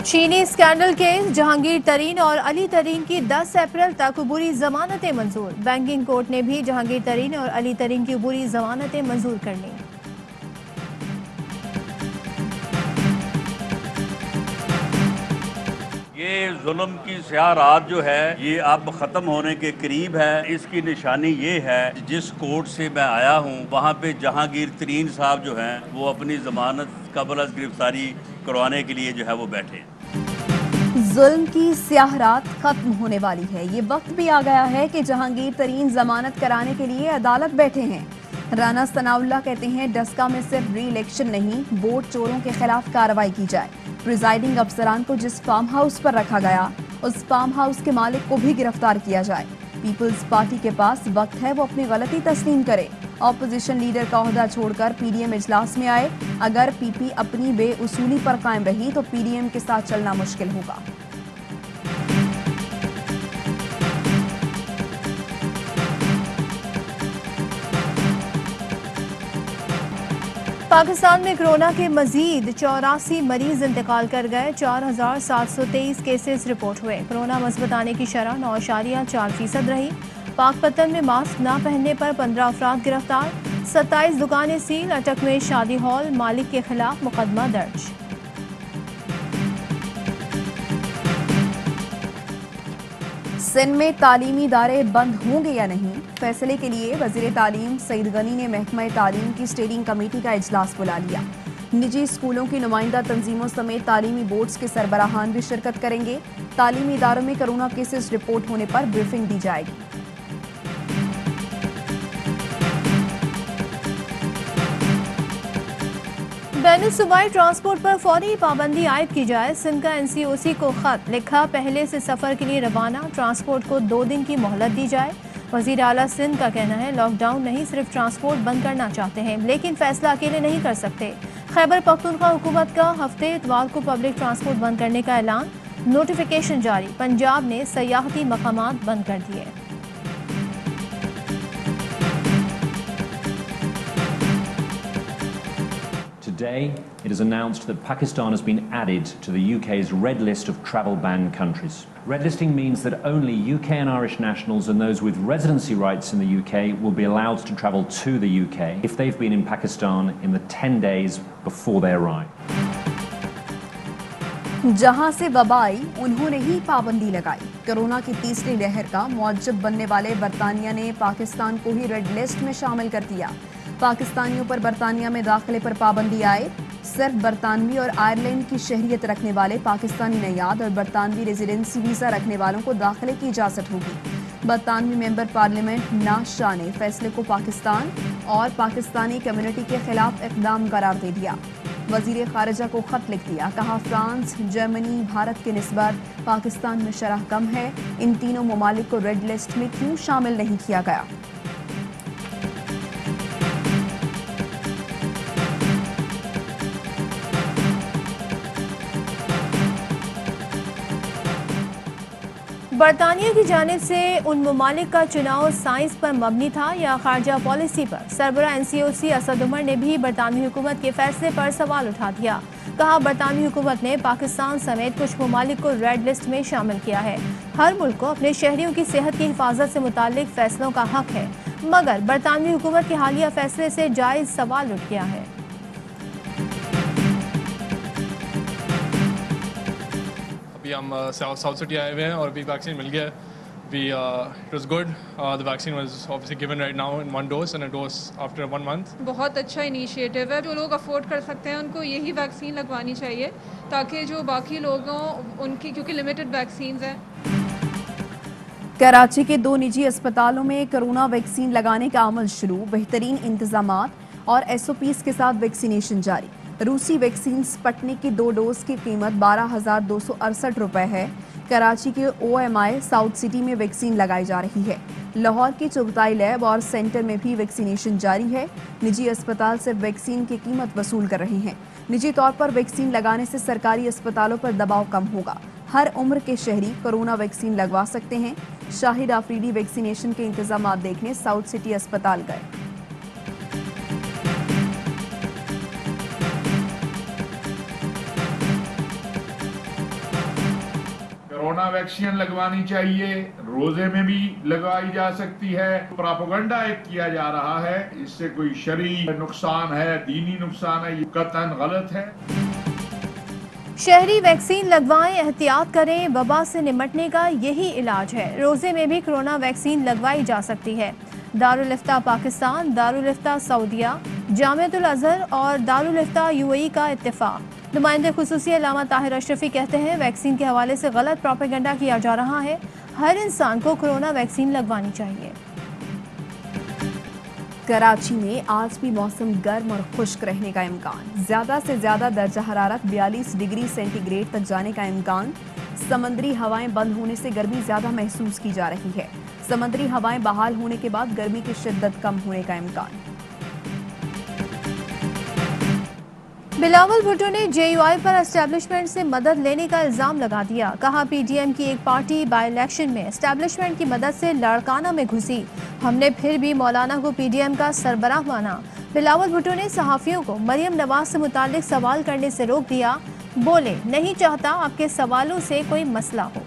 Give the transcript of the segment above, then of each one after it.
चीनी scandal case, Jahangir तरीन और अली तरीन की 10 अप्रैल तक अबूरी जमानतें मंजूर। बैंकिंग कोर्ट ने भी जहांगीर तरीन और अली तरीन की अबूरी जमानतें मंजूर कर लीं। ये जुल्म की स्याह रात जो है ये अब ख़त्म होने के करीब है। इसकी निशानी ये है, जिस कोर्ट से मैं आया हूँ वहाँ पे जहांगीर तरीन साहब जो हैं वो अपनी जमानत कबल अज़ गिरफ्तारी करवाने के लिए जो है वो बैठे हैं। जुल्म की स्याह रात खत्म होने वाली है। ये वक्त भी आ गया है कि जहांगीर तरीन जमानत कराने के लिए अदालत बैठे हैं। राना सनाउल्लाह कहते हैं डस्का में सिर्फ री इलेक्शन नहीं, वोट चोरों के खिलाफ कार्रवाई की जाए। प्रिजाइडिंग अफसरान को जिस फार्म हाउस पर रखा गया उस फार्म हाउस के मालिक को भी गिरफ्तार किया जाए। पीपल्स पार्टी के पास वक्त है वो अपनी गलती तस्लीम करे। ऑपोजिशन लीडर का ओहदा छोड़कर पीडीएम इजलास में आए। अगर पीपी अपनी बेउसूली पर कायम रही तो पीडीएम के साथ चलना मुश्किल होगा। पाकिस्तान में कोरोना के मजीद 84 मरीज इंतकाल कर गए। 4723 केसेस रिपोर्ट हुए। कोरोना मस्बत आने की शरह 9.4% रही। पाकपतन में मास्क न पहनने पर 15 अफराद गिरफ्तार। 27 दुकानें सील। अटक में शादी हॉल मालिक के खिलाफ मुकदमा दर्ज। सिंध में तालीमी इदारे बंद होंगे या नहीं, फैसले के लिए वजीर तालीम सईद गनी ने महकमा तालीम की स्टेयरिंग कमेटी का इजलास बुला लिया। निजी स्कूलों की नुमाइंदा तंजीमों समेत तालीमी बोर्ड्स के सरबराहान भी शिरकत करेंगे। तालीमी इदारों में कोरोना केसेस रिपोर्ट होने पर ब्रीफिंग दी जाएगी। बैनुल सूबाई ट्रांसपोर्ट पर फौरी पाबंदी आयद की जाए। सिंध का एनसीओसी को खत लिखा, पहले से सफर के लिए रवाना ट्रांसपोर्ट को 2 दिन की मोहलत दी जाए। वजीर आला सिंध का कहना है लॉकडाउन नहीं, सिर्फ ट्रांसपोर्ट बंद करना चाहते हैं, लेकिन फैसला अकेले नहीं कर सकते। खैबर पख्तूनख्वा हुकूमत का हफ्ते इतवार को पब्लिक ट्रांसपोर्ट बंद करने का ऐलान। नोटिफिकेशन जारी। पंजाब ने सयाहती मकामात बंद कर दिए। Today, it is announced that Pakistan has been added to the UK's red list of travel banned countries. Red listing means that only UK and Irish nationals and those with residency rights in the UK will be allowed to travel to the UK if they've been in Pakistan in the 10 days before they arrive. जहां से वबा आई उन्होंने ही पाबंदी लगाई। Corona की तीसरी लहर का मुअज्जब बनने वाले बरतानिया ने पाकिस्तान को ही रेड लिस्ट में शामिल कर दिया। पाकिस्तानियों पर बरतानिया में दाखिले पर पाबंदी आए। सिर्फ बरतानवी और आयरलैंड की शहरियत रखने वाले पाकिस्तानी नयाद और बरतानवी रेजिडेंसी वीज़ा रखने वालों को दाखिले की इजाज़त होगी। बरतानवी मेंबर पार्लियामेंट नाज शाह ने फैसले को पाकिस्तान और पाकिस्तानी कम्युनिटी के खिलाफ इक़दाम करार दे दिया। वज़ीर ख़ारिजा को ख़त लिख दिया। कहा फ्रांस, जर्मनी, भारत के निस्बत पाकिस्तान में शरह कम है। इन तीनों ममालिक को रेड लिस्ट में क्यों शामिल नहीं किया गया। बरतानिया की जानिब से उन ममालिक का चुनाव साइंस पर मबनी था या खारजा पॉलिसी पर। सरबराह एनसीओसी असद उमर ने भी बरतानवी हुकूमत के फैसले पर सवाल उठा दिया। कहा बरतानवी हुकूमत ने पाकिस्तान समेत कुछ ममालिक को रेड लिस्ट में शामिल किया है। हर मुल्क को अपने शहरियों की सेहत की हिफाजत से मुताल्लिक फैसलों का हक है, मगर बरतानवी हुकूमत के हालिया फैसले से जायज़ सवाल उठ गया है। हम साउथ सिटी आए हुए हैं और अभी वैक्सीन मिल गया है। It was good. The vaccine was obviously given right now in 1 dose and a dose after 1 month. बहुत अच्छा इनिशिएटिव है। जो लोग अफोर्ड कर सकते हैं उनको यही वैक्सीन लगवानी चाहिए, ताकि जो बाकी लोग हों उनकी, क्योंकि लिमिटेड वैक्सीन हैं। कराची के 2 निजी अस्पतालों में कोरोना वैक्सीन लगाने का अमल शुरू। बेहतरीन इंतजामात और SOPs के साथ वैक्सीनेशन जारी। रूसी वैक्सीन स्पटनिक की 2 डोज की कीमत 12,268 रुपये है। कराची के OMI साउथ सिटी में वैक्सीन लगाई जा रही है। लाहौर की चुगताई लैब और सेंटर में भी वैक्सीनेशन जारी है। निजी अस्पताल से वैक्सीन की कीमत वसूल कर रहे हैं। निजी तौर पर वैक्सीन लगाने से सरकारी अस्पतालों पर दबाव कम होगा। हर उम्र के शहरी कोरोना वैक्सीन लगवा सकते हैं। शाहिद आफरीदी वैक्सीनेशन के इंतजाम देखने साउथ सिटी अस्पताल गए। वैक्सीन लगवानी चाहिए, रोजे में भी लगवाई जा सकती है। प्रोपेगेंडा एक किया जा रहा है, इससे कोई शरई नुकसान है, दीनी नुकसान है, ये कतई गलत है। शहरी वैक्सीन लगवाएं, एहतियात करें, वबा से निपटने का यही इलाज है। रोजे में भी कोरोना वैक्सीन लगवाई जा सकती है। दारुल इफ्ता पाकिस्तान, दारुल इफ्ता सऊदिया, जामियातुल अज़हर और दारुल इफ्ता यूएई का इत्तेफाक। नुमाइंदे खुसूसी अल्लामा ताहिर अशरफी कहते हैं वैक्सीन के हवाले से गलत प्रोपेगेंडा किया जा रहा है। हर इंसान को कोरोना वैक्सीन लगवानी चाहिए। कराची में आज भी मौसम गर्म और खुश्क रहने का इम्कान। ज्यादा से ज्यादा दर्जा हरारत 42 डिग्री सेंटीग्रेड तक जाने का इम्कान। समंदरी हवाएं बंद होने से गर्मी ज्यादा महसूस की जा रही है। समंदरी हवाएं बहाल होने के बाद गर्मी की शिद्दत कम होने का इम्कान। बिलावल भुट्टो ने जेयूआई पर एस्टेब्लिशमेंट से मदद लेने का इल्जाम लगा दिया। कहा पीडीएम की एक पार्टी बाई इलेक्शन में एस्टेब्लिशमेंट की मदद से लाड़काना में घुसी। हमने फिर भी मौलाना को पीडीएम का सरबराह माना। बिलावल भुट्टो ने सहाफियों को मरियम नवाज से मुतालिक सवाल करने से रोक दिया। बोले नहीं चाहता आपके सवालों से कोई मसला हो।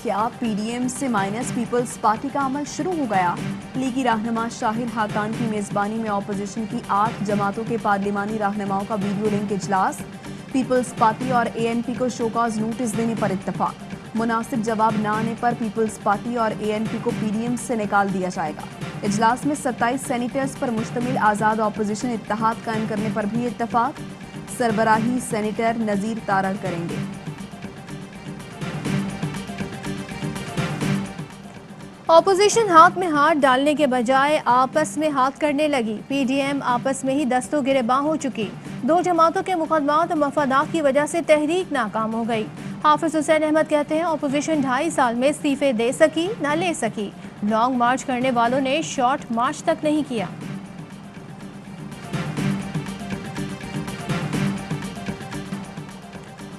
क्या पीडीएम से माइनस पीपल्स पार्टी का अमल शुरू हो गया? लीगी रहनुमा शाहिद हाकान की मेजबानी में ऑपोजिशन की 8 जमातों के पार्लिमानी रहनुमाओं का वीडियो लिंक इजलास। पीपल्स पार्टी और एएनपी को शोकॉज नोटिस देने पर इत्तफाक। मुनासिब जवाब न आने पर पीपल्स पार्टी और एएनपी को पीडीएम से निकाल दिया जाएगा। इजलास में 27 सेनेटर्स पर मुश्तमिल आज़ाद ऑपोजिशन इत्तेहाद कायम करने पर भी इत्तफाक। सरबराही सेनेटर नज़ीर तारड़ करेंगे। ऑपोजिशन हाथ में हाथ डालने के बजाय आपस में हाथ करने लगी। पीडीएम आपस में ही दस्तों गिरेबां हो चुकी। 2 जमातों के मुकदमात और मफादात की वजह से तहरीक नाकाम हो गई। हाफिज हुसैन अहमद कहते हैं ऑपोजिशन 2.5 साल में इस्तीफे दे सकी न ले सकी। लॉन्ग मार्च करने वालों ने शॉर्ट मार्च तक नहीं किया।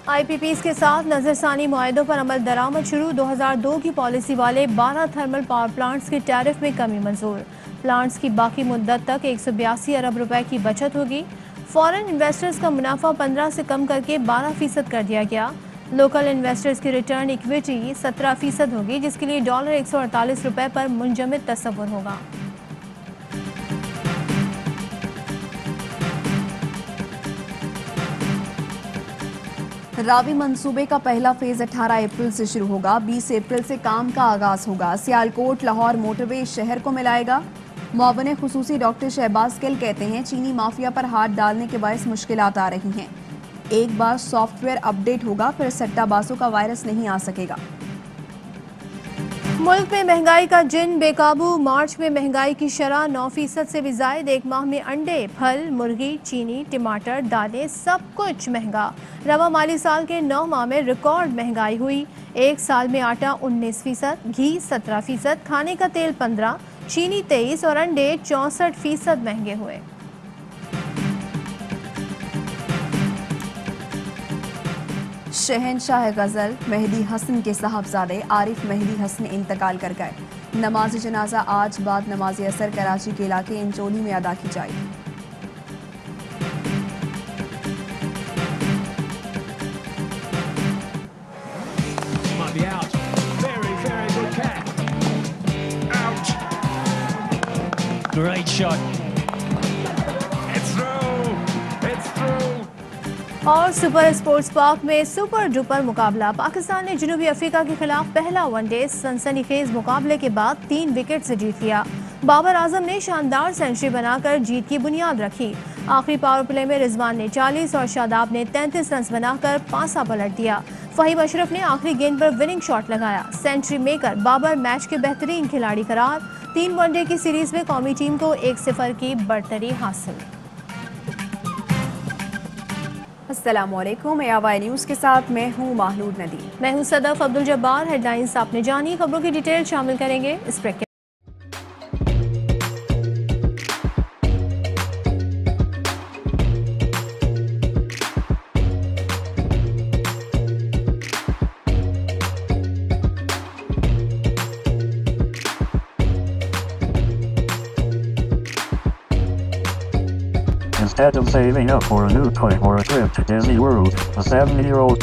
आईपीपीज के साथ नजरसानी मुआहदों पर अमल दरामद शुरू। 2002 की पॉलिसी वाले 12 थर्मल पावर प्लांट्स के टैरिफ में कमी मंजूर। प्लांट्स की बाकी मुद्दत तक 182 अरब रुपए की बचत होगी। फॉरेन इन्वेस्टर्स का मुनाफा 15 से कम करके 12% कर दिया गया। लोकल इन्वेस्टर्स की रिटर्न इक्विटी 17% होगी, जिसके लिए $148 पर मुंजमद तस्वुर होगा। रावी मंसूबे का पहला फेज 18 अप्रैल से शुरू होगा। 20 अप्रैल से काम का आगाज होगा। सियालकोट लाहौर मोटरवे शहर को मिलाएगा। मुआवने खुसूसी डॉक्टर शहबाज गिल कहते हैं चीनी माफिया पर हाथ डालने के बायस मुश्किलात आ रही हैं। एक बार सॉफ्टवेयर अपडेट होगा फिर सट्टाबाजों का वायरस नहीं आ सकेगा। मुल्क में महंगाई का जिन बेकाबू। मार्च में महंगाई की शरह 9% से भी जायद। एक माह में अंडे, फल, मुर्गी, चीनी, टमाटर, दालें सब कुछ महंगा। रवा माली साल के 9 माह में रिकॉर्ड महंगाई हुई। एक साल में आटा 19%, घी 17%, खाने का तेल 15%, चीनी 23% और अंडे 64% महंगे हुए। शहनशाह गज़ल मेहदी हसन के साहबजादे आरिफ मेहदी हसन इंतकाल कर गए। नमाज जनाजा आज बाद नमाज असर कराची के इलाके इंचोली में अदा की जाएगी। Great shot. और सुपर स्पोर्ट्स पार्क में सुपर डुपर मुकाबला। पाकिस्तान ने जनूबी अफ्रीका के खिलाफ पहला वनडे सनसनीखेज मुकाबले के बाद 3 विकेट से जीत लिया। बाबर आजम ने शानदार सेंचुरी बनाकर जीत की बुनियाद रखी। आखिरी पावर प्ले में रिजवान ने 40 और शादाब ने 33 रन बनाकर पासा पलट दिया। फहीम अशरफ ने आखिरी गेंद पर विनिंग शॉट लगाया। सेंचुरी मेकर बाबर मैच के बेहतरीन खिलाड़ी करार। 3 वनडे की सीरीज में कौमी टीम को 1-0 की बढ़तरी हासिल। अस्सलामुअलैकुम, AY न्यूज़ के साथ मैं हूँ माहलूद नदी। मैं हूँ सदफ अब्दुल जब्बार। हेडलाइंस आपने जानी, खबरों की डिटेल शामिल करेंगे इस ब्रेक के। Instead of saving up for a new toy or a trip to Disney World, a 70-year-old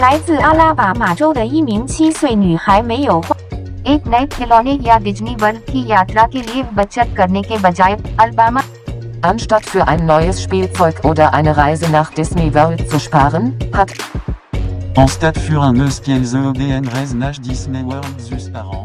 来自阿拉巴马州的一名7岁女孩没有花 एक नए खिलौने या डिज्नी वर्ल्ड की यात्रा के लिए बचत करने के बजाय Alabama Anstatt für ein neues Spielzeug oder eine Reise nach Disney World zu sparen, hat Anstatt für un neues Spielzeug oder eine Reise nach Disney World zu sparen